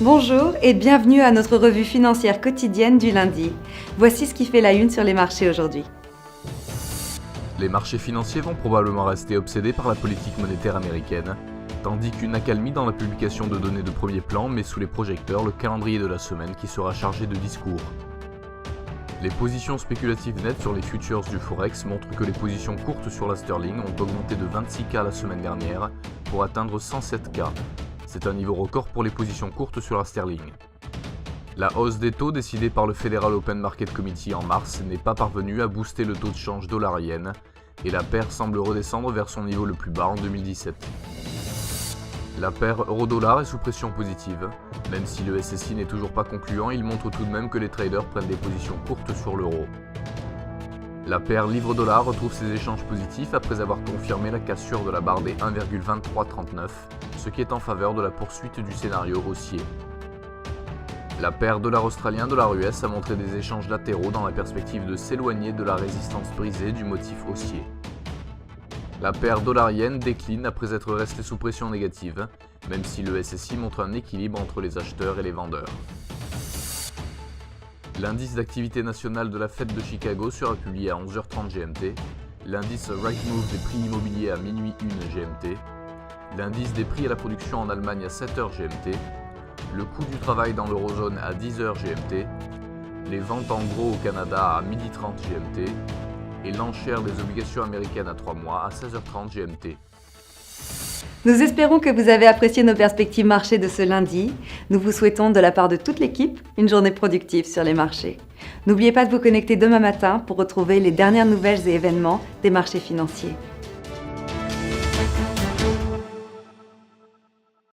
Bonjour et bienvenue à notre revue financière quotidienne du lundi. Voici ce qui fait la une sur les marchés aujourd'hui. Les marchés financiers vont probablement rester obsédés par la politique monétaire américaine, tandis qu'une accalmie dans la publication de données de premier plan met sous les projecteurs le calendrier de la semaine qui sera chargé de discours. Les positions spéculatives nettes sur les futures du Forex montrent que les positions courtes sur la sterling ont augmenté de 26K la semaine dernière pour atteindre 107K. C'est un niveau record pour les positions courtes sur la sterling. La hausse des taux décidée par le Federal Open Market Committee en mars n'est pas parvenue à booster le taux de change dollar-yen et la paire semble redescendre vers son niveau le plus bas en 2017. La paire euro-dollar est sous pression positive. Même si le SSI n'est toujours pas concluant, il montre tout de même que les traders prennent des positions courtes sur l'euro. La paire livre-dollar retrouve ses échanges positifs après avoir confirmé la cassure de la barre des 1,2339, ce qui est en faveur de la poursuite du scénario haussier. La paire dollar australien-dollar US a montré des échanges latéraux dans la perspective de s'éloigner de la résistance brisée du motif haussier. La paire dollar-yen décline après être restée sous pression négative, même si le SSI montre un équilibre entre les acheteurs et les vendeurs. L'indice d'activité nationale de la Fed de Chicago sera publié à 11h30 GMT, l'indice Rightmove des prix immobiliers à minuit 1 GMT, l'indice des prix à la production en Allemagne à 7h GMT, le coût du travail dans l'eurozone à 10h GMT, les ventes en gros au Canada à 12h30 GMT et l'enchère des obligations américaines à 3 mois à 16h30 GMT. Nous espérons que vous avez apprécié nos perspectives marché de ce lundi. Nous vous souhaitons de la part de toute l'équipe une journée productive sur les marchés. N'oubliez pas de vous connecter demain matin pour retrouver les dernières nouvelles et événements des marchés financiers.